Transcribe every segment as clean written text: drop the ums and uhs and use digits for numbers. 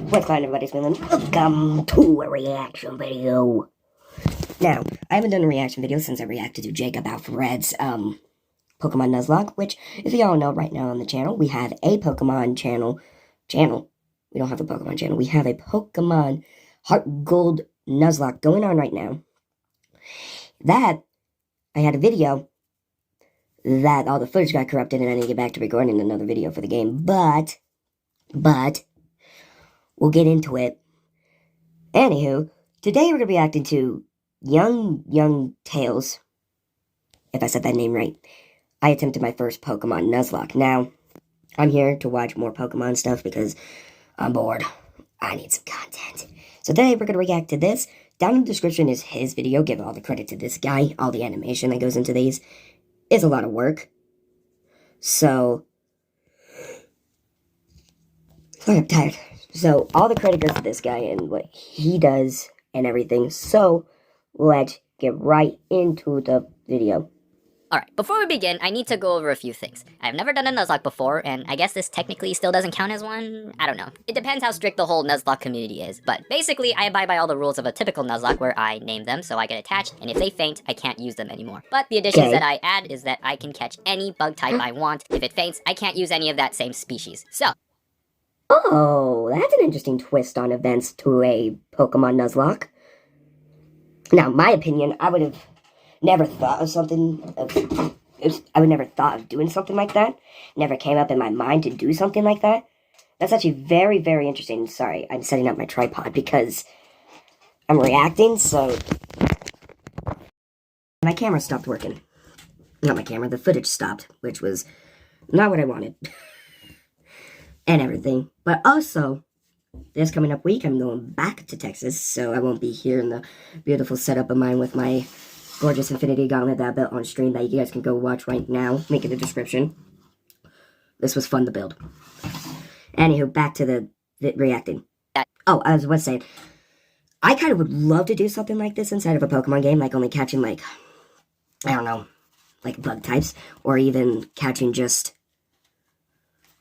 What's going on, everybody? It's me, welcome to a reaction video. Now, I haven't done a reaction video since I reacted to Jacob Alfred's, Pokemon Nuzlock, which, if you all know, right now on the channel, we have a Pokemon channel. We don't have a Pokemon channel. We have a Pokemon Heart Gold Nuzlock going on right now. That, I had a video that all the footage got corrupted and I need to get back to recording another video for the game, but, we'll get into it. Anywho, today we're going to be reacting to Young Tails, if I said that name right. I attempted my first Pokemon Nuzlocke. Now, I'm here to watch more Pokemon stuff because I'm bored. I need some content. So today we're going to react to this. Down in the description is his video. Give all the credit to this guy. All the animation that goes into these is a lot of work. So, sorry, I'm tired. So, all the credit goes to this guy and what he does and everything. So, let's get right into the video. Alright, before we begin, I need to go over a few things. I've never done a Nuzlocke before, and I guess this technically still doesn't count as one? I don't know. It depends how strict the whole Nuzlocke community is, but basically, I abide by all the rules of a typical Nuzlocke where I name them so I get attached, and if they faint, I can't use them anymore. But the additions that I add is that I can catch any bug type I want. If it faints, I can't use any of that same species. So, oh, that's an interesting twist on events to a Pokemon Nuzlocke. Now, my opinion, I would have never thought of I would never thought of doing something like that. Never came up in my mind to do something like that. That's actually very, very interesting. Sorry, I'm setting up my tripod because I'm reacting, so my camera stopped working. Not my camera, the footage stopped, which was not what I wanted. And everything. But also, this coming up week, I'm going back to Texas, so I won't be here in the beautiful setup of mine with my gorgeous Infinity Gauntlet that I built on stream that you guys can go watch right now. Link in the description. This was fun to build. Anywho, back to the reacting. Oh, I was saying, I kind of would love to do something like this inside of a Pokemon game, like only catching, like, I don't know, like bug types, or even catching just,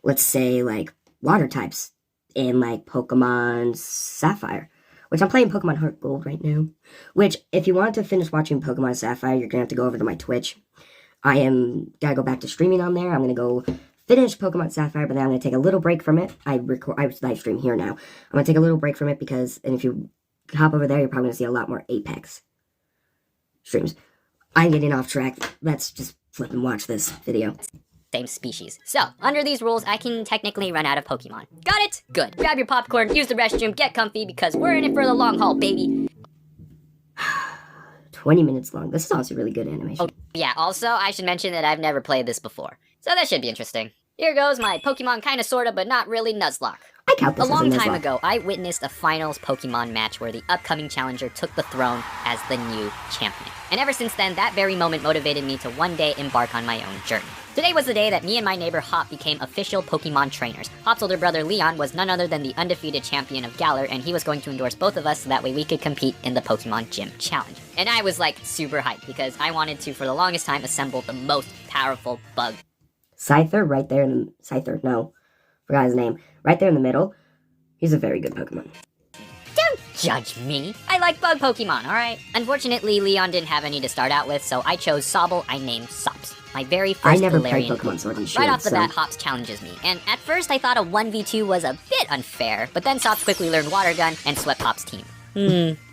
let's say, like, water types in, like, Pokemon Sapphire. Which I'm playing Pokemon Heart Gold right now. Which, if you want to finish watching Pokemon Sapphire, you're going to have to go over to my Twitch. Gotta go back to streaming on there. I'm going to go finish Pokemon Sapphire, but then I'm going to take a little break from it. I live stream here now. I'm going to take a little break from it because, and if you hop over there, you're probably going to see a lot more Apex streams. I'm getting off track. Let's just flip and watch this video. same species. So, under these rules, I can technically run out of Pokemon. Got it? Good. Grab your popcorn, use the restroom, get comfy, because we're in it for the long haul, baby. 20 minutes long. This is also really good animation. Oh, yeah, also, I should mention that I've never played this before. So that should be interesting. Here goes my Pokemon kinda sorta, but not really Nuzlocke. I count this a long as a time Nuzlocke. ago, I witnessed a finals Pokemon match where the upcoming challenger took the throne as the new champion. And ever since then, that very moment motivated me to one day embark on my own journey. Today was the day that me and my neighbor Hop became official Pokemon trainers. Hop's older brother Leon was none other than the undefeated champion of Galar, and he was going to endorse both of us so that way we could compete in the Pokemon Gym Challenge. And I was like super hyped because I wanted to, for the longest time, assemble the most powerful bug. Scyther, right there in the... Scyther, no. Forgot his name. Right there in the middle. He's a very good Pokemon. Don't judge me. I like bug Pokemon, alright? Unfortunately, Leon didn't have any to start out with, so I chose Sobble. I named Sops. My very first I never played Galarian Pokemon Sword and Shield, Right off the bat, Hops challenges me, and at first I thought a 1v2 was a bit unfair, but then Sops quickly learned Water Gun and swept Hop's team.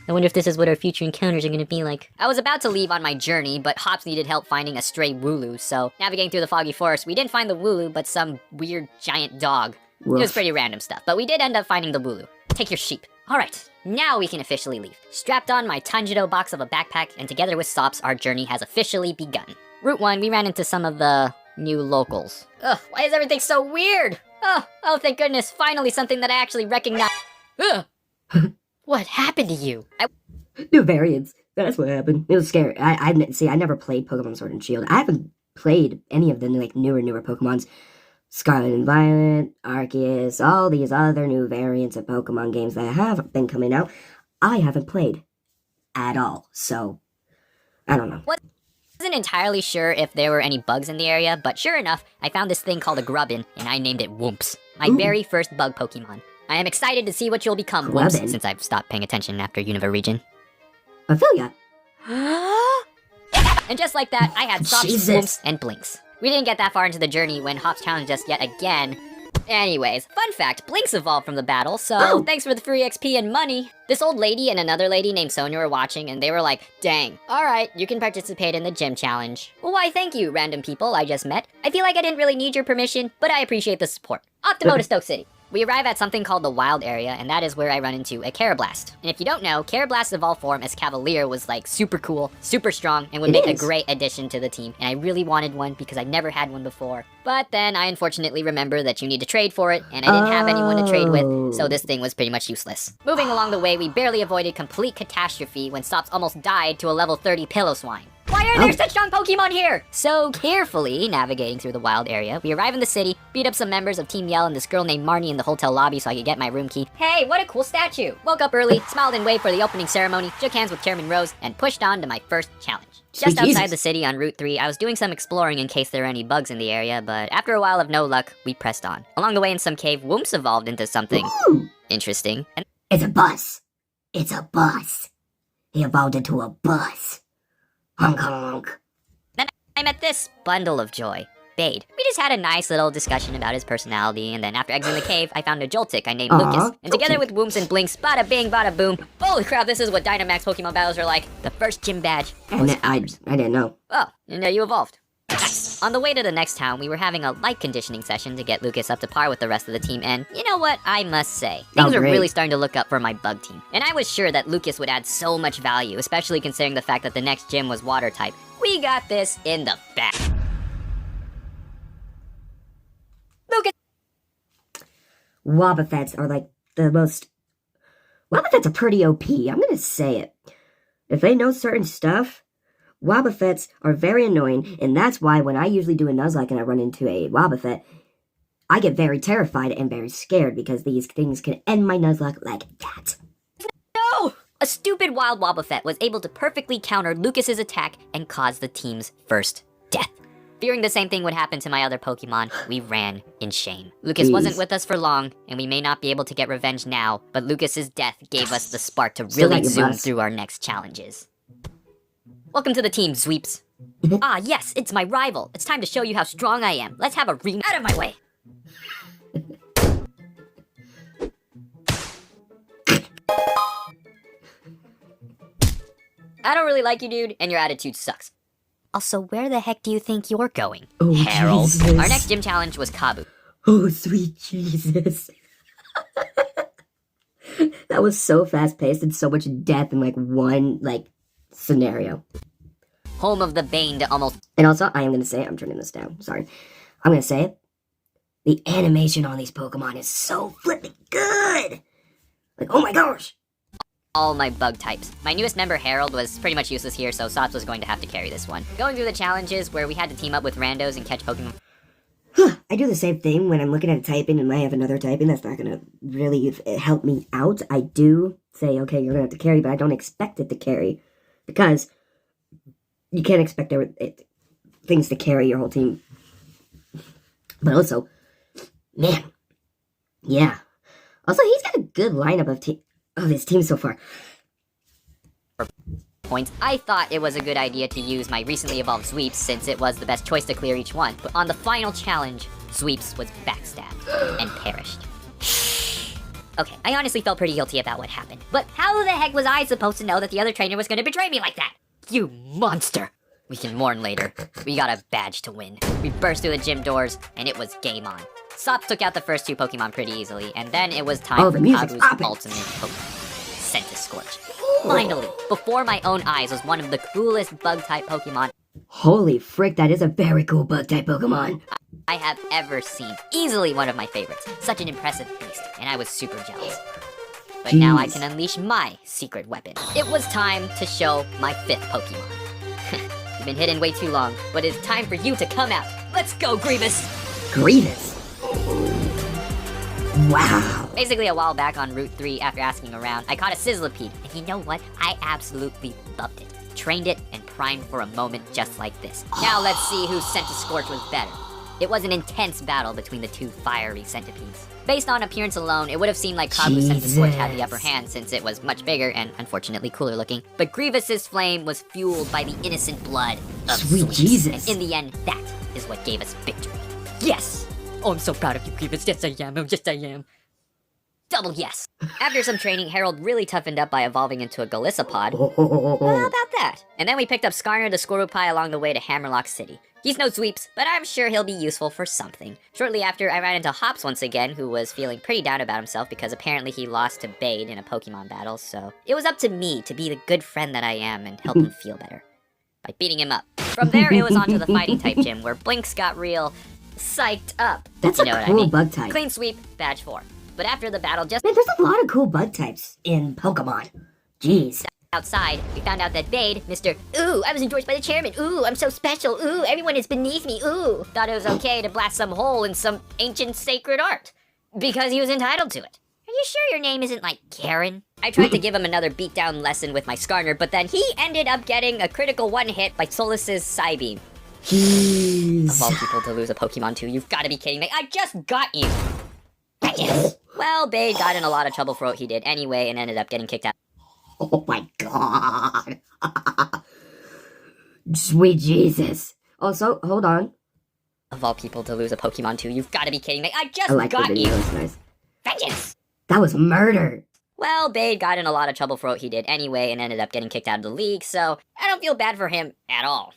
I wonder if this is what our future encounters are gonna be like. I was about to leave on my journey, but Hops needed help finding a stray Wooloo, so navigating through the foggy forest, we didn't find the Wooloo, but some weird giant dog. Woof. It was pretty random stuff, but we did end up finding the Wooloo. Take your sheep. Alright, now we can officially leave. Strapped on my Tanjiro box of a backpack, and together with Sops, our journey has officially begun. Route 1, we ran into some of the new locals. Ugh, why is everything so weird? Oh, thank goodness, finally something that I actually recognize. Ugh! What happened to you? New variants. That's what happened. It was scary. I never played Pokemon Sword and Shield. I haven't played any of the like newer Pokemons. Scarlet and Violet, Arceus, all these other new variants of Pokemon games that have been coming out, I haven't played at all. So, I don't know. Wasn't entirely sure if there were any bugs in the area, but sure enough, I found this thing called a Grubbin, and I named it Whoops. My very first bug Pokemon. I am excited to see what you'll become, Clubbing. Whoops, since I've stopped paying attention after Unova region. I feel ya. And just like that, I had Sops, Jesus. Whoops, and Blinks. We didn't get that far into the journey when Hops challenged us yet again. Anyways, fun fact, Blinks evolved from the battle, so thanks for the free XP and money. This old lady and another lady named Sonia were watching, and they were like, dang, alright, you can participate in the gym challenge. Well, why thank you, random people I just met. I feel like I didn't really need your permission, but I appreciate the support. Optimo to Stoke City. We arrive at something called the Wild Area, and that is where I run into a Carablast. And if you don't know, Carablast's evolved form as Cavalier was like super cool, super strong, and would make a great addition to the team. And I really wanted one because I never had one before. But then I unfortunately remember that you need to trade for it, and I didn't have anyone to trade with, so this thing was pretty much useless. Moving along the way, we barely avoided complete catastrophe when Stops almost died to a level 30 Pillow-Swine. Why are there such strong Pokemon here? So carefully navigating through the wild area, we arrive in the city, beat up some members of Team Yell and this girl named Marnie in the hotel lobby so I could get my room key. Hey, what a cool statue! Woke up early, smiled and waved for the opening ceremony, shook hands with Chairman Rose, and pushed on to my first challenge. Just outside the city on Route 3, I was doing some exploring in case there were any bugs in the area, but after a while of no luck, we pressed on. Along the way in some cave, Whoops evolved into something interesting. And It's a bus. It's a bus. He evolved into a bus. Honk honk. then I met this bundle of joy, Bade. We just had a nice little discussion about his personality, and then after exiting the cave, I found a Joltik I named Lucas. And together with Whoops and Blinks, bada bing, bada boom. Holy crap, this is what Dynamax Pokemon battles are like. The first gym badge was And I didn't know. Oh, and you evolved. Nice. On the way to the next town, we were having a light conditioning session to get Lucas up to par with the rest of the team, and you know what? I must say, things were really starting to look up for my bug team. And I was sure that Lucas would add so much value, especially considering the fact that the next gym was water type. We got this in the back. Lucas! Wobbuffets are like the most... Wobbuffets are pretty OP, I'm gonna say it. If they know certain stuff, Wobbuffets are very annoying, and that's why when I usually do a Nuzlocke and I run into a Wobbuffet, I get very terrified and very scared because these things can end my Nuzlocke like that. No! A stupid wild Wobbuffet was able to perfectly counter Lucas's attack and cause the team's first death. Fearing the same thing would happen to my other Pokemon, we ran in shame. Lucas wasn't with us for long, and we may not be able to get revenge now, but Lucas's death gave us the spark to really zoom through our next challenges. Welcome to the team, Sweeps. Ah, yes, it's my rival. It's time to show you how strong I am. Let's have a out of my way. I don't really like you, dude, and your attitude sucks. Also, where the heck do you think you're going, Harold? Jesus. Our next gym challenge was Kabu. Oh, sweet Jesus. That was so fast-paced and so much death in, like, one, scenario. Home of the Bane to almost... And also, I am going to say it. I'm turning this down. Sorry. I'm going to say it. The animation on these Pokemon is so flipping good. Like, oh my gosh. all my bug types. My newest member, Harold, was pretty much useless here, so Sots was going to have to carry this one. Going through the challenges where we had to team up with randos and catch Pokemon. I do the same thing when I'm looking at a typing and I have another typing that's not going to really help me out. I do say, okay, you're going to have to carry, but I don't expect it to carry. Because you can't expect things to carry your whole team. But also, man, yeah. Also, he's got a good lineup of his team so far. Points, I thought it was a good idea to use my recently evolved Sweeps since it was the best choice to clear each one. But on the final challenge, Sweeps was backstabbed and perished. Okay, I honestly felt pretty guilty about what happened. But how the heck was I supposed to know that the other trainer was going to betray me like that? You monster! We can mourn later. We got a badge to win. We burst through the gym doors, and it was game on. Sops took out the first two Pokemon pretty easily, and then it was time for Kabu's ultimate Pokemon, Scorch. Finally, before my own eyes, was one of the coolest Bug-type Pokemon. Holy frick, that is a very cool Bug-type Pokemon. I have ever seen. Easily one of my favorites. Such an impressive beast, and I was super jealous. But now I can unleash my secret weapon. It was time to show my fifth Pokemon. You've been hidden way too long, but it's time for you to come out. Let's go, Grievous! Grievous? Wow. Basically, a while back on Route 3, after asking around, I caught a Sizzlipede, and you know what? I absolutely loved it. Trained it and primed for a moment just like this. Now let's see who Scorch was better. It was an intense battle between the two fiery centipedes. Based on appearance alone, it would have seemed like Kabu's sense of scorch had the upper hand since it was much bigger and unfortunately cooler looking. But Grievous's flame was fueled by the innocent blood of Sweet Sweeps. Jesus. And in the end, that is what gave us victory. Yes! Oh, I'm so proud of you, Grievous. Yes, I am. Oh, yes, I am. Double yes. After some training, Harold really toughened up by evolving into a Galissapod. Well, how about that? And then we picked up Skarner the Squirrelpie along the way to Hammerlock City. He's no Sweeps, but I'm sure he'll be useful for something. Shortly after, I ran into Hops once again, who was feeling pretty down about himself because apparently he lost to Bade in a Pokemon battle, so it was up to me to be the good friend that I am and help him feel better by beating him up. From there, it was on to the fighting type gym, where Blinks got real psyched up. That's You know a what cool I mean? bug type. Clean sweep, badge 4. But after the battle, just Man, there's a lot of cool bug types in Pokemon. Jeez. outside, we found out that Bade, Mr. Ooh, I was endorsed by the chairman. Ooh, I'm so special. Ooh, everyone is beneath me. Ooh, thought it was okay to blast some hole in some ancient sacred art because he was entitled to it. Are you sure your name isn't like Karen? I tried to give him another beatdown lesson with my Skarner, but then he ended up getting a critical one hit by Solus's Psybeam. Jeez. Of all people to lose a Pokemon to, you've got to be kidding me. I just got you. Yes. Well, Bade got in a lot of trouble for what he did anyway and ended up getting kicked out. Oh my god. Sweet Jesus. Also, hold on. Of all people to lose a Pokemon to, you've got to be kidding me. I just I like the got video. you. It's nice. Vengeance! That was murder. Well, Bade got in a lot of trouble for what he did anyway and ended up getting kicked out of the league, so I don't feel bad for him at all.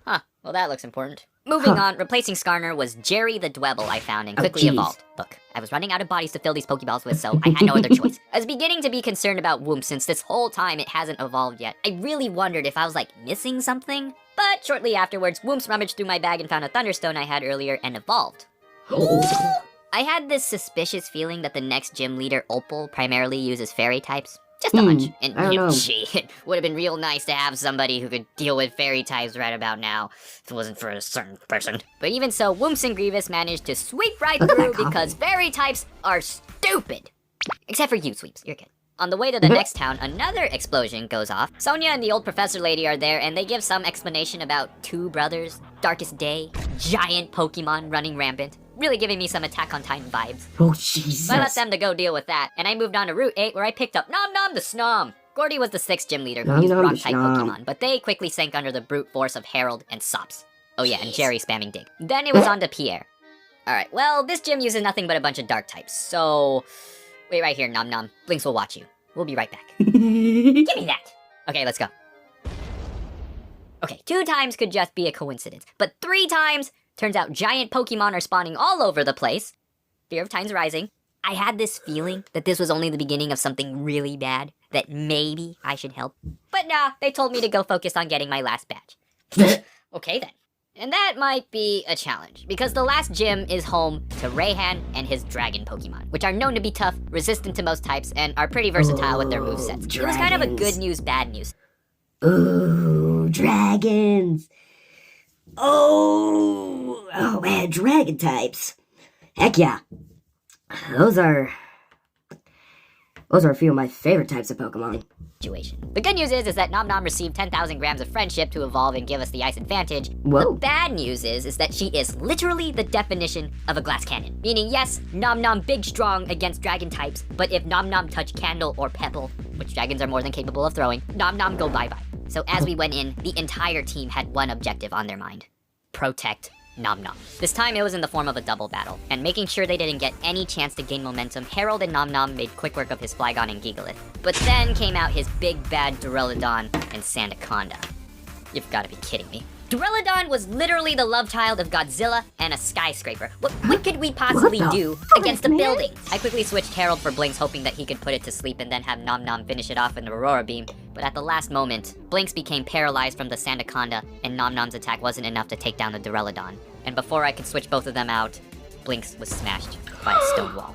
Huh, well that looks important. Moving on, replacing Skarner was Jerry the Dwebble I found and quickly jeez. evolved. Look, I was running out of bodies to fill these Pokeballs with, so I had no other choice. I was beginning to be concerned about Whoomp since this whole time it hasn't evolved yet. I really wondered if I was, like, missing something. But shortly afterwards, Whoomp's rummaged through my bag and found a Thunderstone I had earlier and evolved. I had this suspicious feeling that the next gym leader, Opal, primarily uses fairy types. Just a hunch. And, I don't know. gee, it would have been real nice to have somebody who could deal with fairy types right about now, if it wasn't for a certain person. But even so, Whoops and Grievous managed to sweep right Look at through that combo. because fairy types are stupid. Except for you, Sweeps. You're good. On the way to the next town, another explosion goes off. Sonia and the old professor lady are there, and they give some explanation about two brothers, Darkest Day, giant Pokemon running rampant. Really giving me some Attack on Titan vibes. Oh, Jesus. So I left them to go deal with that, and I moved on to Route 8 where I picked up Nom Nom the Snom. Gordy was the 6th gym leader who Nom used Nom the rock-type Snom. Pokemon, but they quickly sank under the brute force of Harold and Sops. Oh yeah, and Jerry spamming Dig. Then it was on to Pierre. Alright, well, this gym uses nothing but a bunch of dark types, so... Wait right here, Nom Nom. Blinks will watch you. We'll be right back. Give me that! Okay, let's go. Okay, 2 times could just be a coincidence, but 3 times... Turns out giant Pokemon are spawning all over the place. Fear of Time's rising. I had this feeling that this was only the beginning of something really bad, that maybe I should help. But nah, they told me to go focus on getting my last badge. Okay then. And that might be a challenge, because the last gym is home to Rayhan and his dragon Pokemon, which are known to be tough, resistant to most types, and are pretty versatile with their movesets. It was kind of a good dragons. news, bad news. Ooh, dragons. Oh man, dragon types. Heck yeah. Those are a few of my favorite types of Pokemon. Situation. The good news is that Nom Nom received 10,000 grams of friendship to evolve and give us the ice advantage. Whoa. The bad news is that she is literally the definition of a glass cannon. Meaning, yes, Nom Nom big strong against dragon types, but if Nom Nom touch Candle or Pebble, which dragons are more than capable of throwing, Nom Nom go bye-bye. So as we went in, the entire team had one objective on their mind. Protect Nom Nom. This time it was in the form of a double battle, and making sure they didn't get any chance to gain momentum, Harold and Nom Nom made quick work of his Flygon and Gigalith. But then came out his big bad Duraludon and Sandaconda. You've gotta be kidding me. Duraludon was literally the love child of Godzilla and a skyscraper. What could we possibly What the do fuck, against a man? building? I quickly switched Harold for Blinks, hoping that he could put it to sleep and then have Nom Nom finish it off in the Aurora Beam. But at the last moment, Blinks became paralyzed from the Sandaconda, and Nom Nom's attack wasn't enough to take down the Duraludon. And before I could switch both of them out, Blinks was smashed by a stone wall.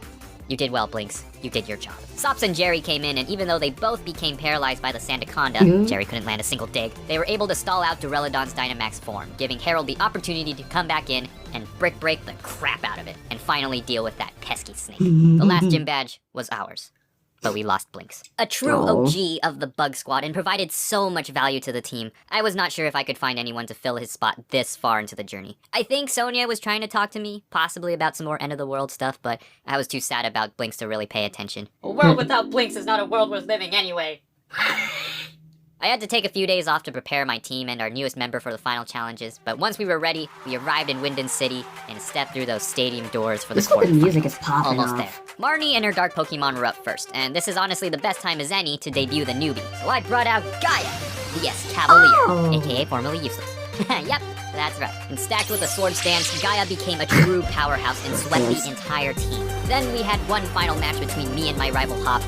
You did well, Blinks. You did your job. Sops and Jerry came in, and even though they both became paralyzed by the Sandaconda, Jerry couldn't land a single dig, they were able to stall out Duraludon's Dynamax form, giving Harold the opportunity to come back in and brick break the crap out of it, and finally deal with that pesky snake. The last gym badge was ours. but we lost Blinks. A true Oh. OG of the Bug Squad and provided so much value to the team. I was not sure if I could find anyone to fill his spot this far into the journey. I think Sonia was trying to talk to me, possibly about some more end-of-the-world stuff, but I was too sad about Blinks to really pay attention. A world without Blinks is not a world worth living anyway. I had to take a few days off to prepare my team and our newest member for the final challenges, but once we were ready, we arrived in Winden City and stepped through those stadium doors for the This fucking quarterfinals. music is popping Almost off. there. Marnie and her dark Pokemon were up first, and this is honestly the best time as any to debut the newbie. So I brought out Gaia, the Cavalier, Oh. aka formerly useless. Yep, that's right. And stacked with a sword stance, Gaia became a true powerhouse and swept the entire team. Then we had one final match between me and my rival Hop.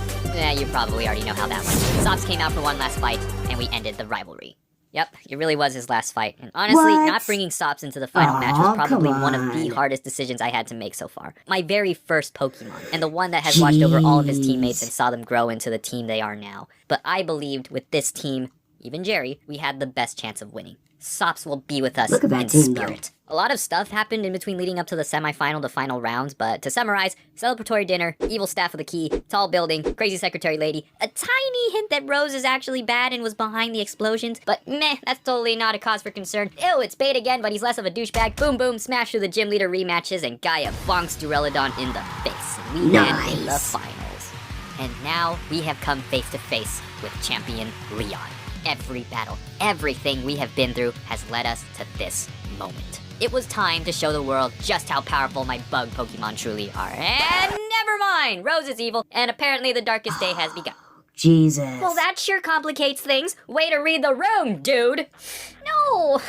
You probably already know how that went. Sops came out for one last fight, and we ended the rivalry. Yep, it really was his last fight. And honestly, What? not bringing Sops into the final match was Aw, probably come one of the on. hardest decisions I had to make so far. My very first Pokemon, and the one that has watched over all of his teammates and saw them grow into the team they are now. But I believed with this team, even Jerry, we had the best chance of winning. Sops will be with us Look at that in team, though. spirit. A lot of stuff happened in between leading up to the semifinal to final rounds, but to summarize, celebratory dinner, evil staff of the key, tall building, crazy secretary lady, a tiny hint that Rose is actually bad and was behind the explosions, but meh, that's totally not a cause for concern. Ew, it's Bait again, but he's less of a douchebag. Boom boom, smash through the gym leader rematches, and Gaia bonks Duraludon in the face. And we land in the Nice. finals. And now we have come face to face with champion Leon. Every battle, everything we have been through has led us to this moment. It was time to show the world just how powerful my bug Pokemon truly are. And never mind! Rose is evil, and apparently the darkest day has begun. Jesus. Well, that sure complicates things. Way to read the room, dude! No!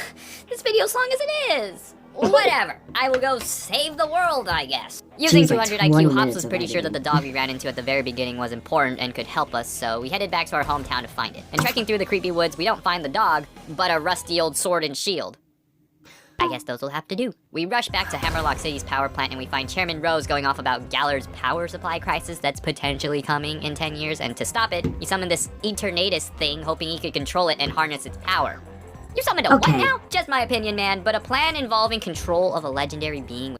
This video's long as it is! Whatever. I will go save the world, I guess. Using Jeez, like 200 20 IQ, Hops minutes was of pretty sure that editing. the dog we ran into at the very beginning was important and could help us, so we headed back to our hometown to find it. And trekking through the creepy woods, we don't find the dog, but a rusty old sword and shield. I guess those will have to do. We rush back to Hammerlock City's power plant and we find Chairman Rose going off about Gallard's power supply crisis that's potentially coming in 10 years, and to stop it, he summoned this Eternatus thing, hoping he could control it and harness its power. You summoned a Okay. what now? Just my opinion, man, but a plan involving control of a legendary being.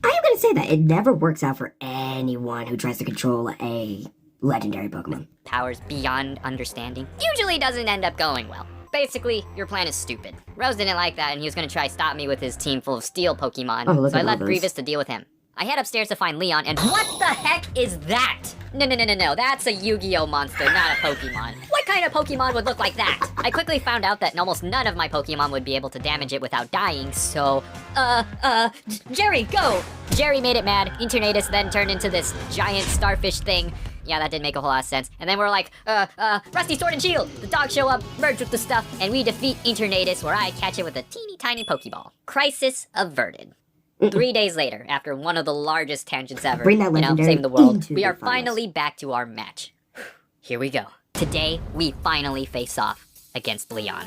I am gonna say that it never works out for anyone who tries to control a legendary Pokemon. Powers beyond understanding usually doesn't end up going well. Basically, your plan is stupid. Rose didn't like that, and he was gonna try to stop me with his team full of steel Pokemon, Oh, look so I at all left those. Grievous to deal with him. I head upstairs to find Leon, and what the heck is that? No, that's a Yu-Gi-Oh monster, not a Pokemon. What kind of Pokemon would look like that? I quickly found out that almost none of my Pokemon would be able to damage it without dying, so, Jerry, go! Jerry made it mad. Eternatus then turned into this giant starfish thing. Yeah, that didn't make a whole lot of sense. And then we're like, Rusty Sword and Shield! The dogs show up, merge with the stuff, and we defeat Eternatus, where I catch it with a teeny tiny Pokeball. Crisis averted. 3 days later, after one of the largest tangents ever, Bring that legendary saving the world, into we the are finals. finally back to our match. Here we go. Today, we finally face off against Leon.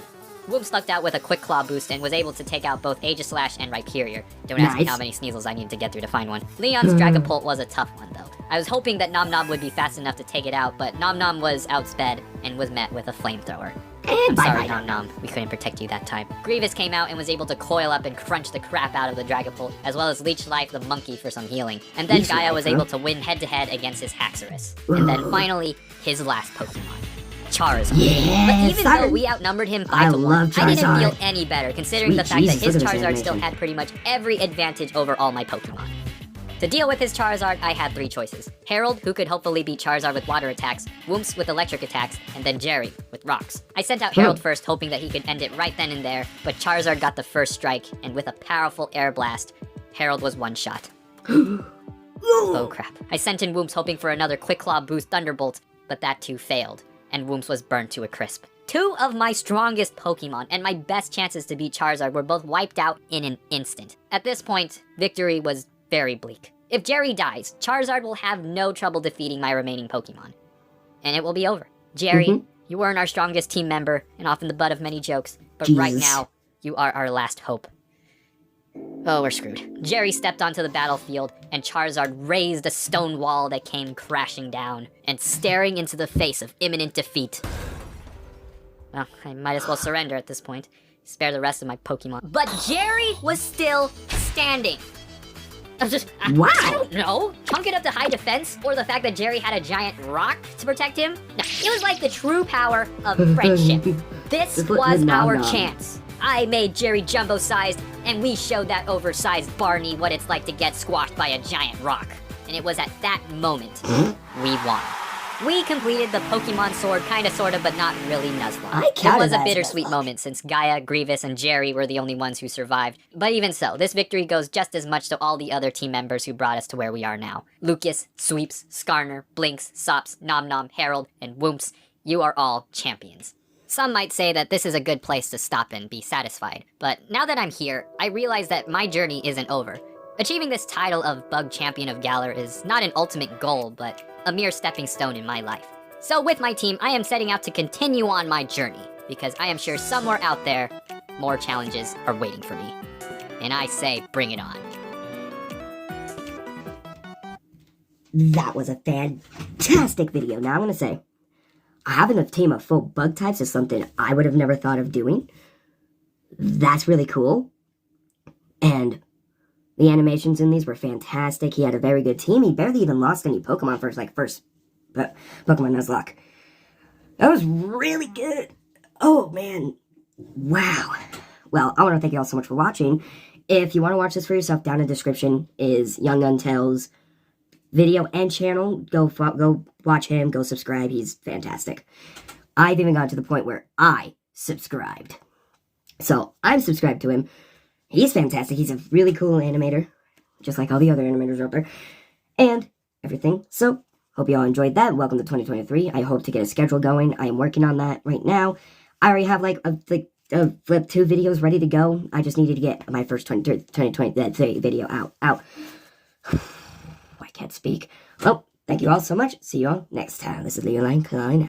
Whoop stuck out with a quick claw boost and was able to take out both Aegislash and Rhyperior. Don't ask me Nice. how many Sneasels I needed to get through to find one. Leon's Dragapult was a tough one, though. I was hoping that Nom Nom would be fast enough to take it out, but Nom Nom was outsped and was met with a flamethrower. And I'm sorry, bye-bye. Nom Nom. We couldn't protect you that time. Grievous came out and was able to coil up and crunch the crap out of the Dragapult, as well as Leech Life the monkey for some healing. And then Leech Gaia Life, was huh? able to win head-to-head against his Haxorus. And then finally, his last Pokemon. Charizard. Yes, But even though I- we outnumbered him I 5 to 1, love I didn't Charizard. feel any better, considering Sweet the fact Jesus, that his look at this Charizard still animation. had pretty much every advantage over all my Pokemon. To deal with his Charizard, I had 3 choices. Harold, who could hopefully beat Charizard with water attacks, Wumps with electric attacks, and then Jerry with rocks. I sent out Harold first, hoping that he could end it right then and there, but Charizard got the first strike, and with a powerful air blast, Harold was one shot. Oh crap. I sent in Wumps hoping for another Quick Claw boost Thunderbolt, but that too failed, and Wumps was burned to a crisp. 2 of my strongest Pokemon and my best chances to beat Charizard were both wiped out in an instant. At this point, victory was very bleak. If Jerry dies, Charizard will have no trouble defeating my remaining Pokemon. And it will be over. Jerry, you weren't our strongest team member and often the butt of many jokes, but right Jesus. now, you are our last hope. Oh, we're screwed. Jerry stepped onto the battlefield, and Charizard raised a stone wall that came crashing down, and staring into the face of imminent defeat. Well, I might as well surrender at this point. Spare the rest of my Pokemon. But Jerry was still standing. Wow. I don't know. Chunk it up to high defense, or the fact that Jerry had a giant rock to protect him. No, it was like the true power of friendship. This was our chance. I made Jerry jumbo-sized, and we showed that oversized Barney what it's like to get squashed by a giant rock. And it was at that moment we won. We completed the Pokemon Sword, kinda sorta, but not really Nuzlocke. It was a bittersweet moment since Gaia, Grievous, and Jerry were the only ones who survived. But even so, this victory goes just as much to all the other team members who brought us to where we are now. Lucas, Sweeps, Skarner, Blinks, Sops, Nom Nom, Harold, and Whoops, you are all champions. Some might say that this is a good place to stop and be satisfied, but now that I'm here, I realize that my journey isn't over. Achieving this title of Bug Champion of Galar is not an ultimate goal, but a mere stepping stone in my life. So with my team, I am setting out to continue on my journey, because I am sure somewhere out there, more challenges are waiting for me. And I say, bring it on. That was a fantastic video. Now I'm going to say, having a team of full bug types is something I would have never thought of doing. That's really cool. And the animations in these were fantastic. He had a very good team. He barely even lost any Pokemon for his, first Pokemon Nuzlock. That was really good. Oh, man. Wow. Well, I want to thank you all so much for watching. If you want to watch this for yourself, down in the description is Young Untail's video and channel. Go watch him. Go subscribe. He's fantastic. I've even gotten to the point where I subscribed. So, I'm subscribed to him. He's fantastic. He's a really cool animator, just like all the other animators out there, and everything. So, hope you all enjoyed that. Welcome to 2023. I hope to get a schedule going. I am working on that right now. I already have flip 2 videos ready to go. I just needed to get my first 2023 video out. I can't speak. Well, thank you all so much. See you all next time. This is Leoline Klein.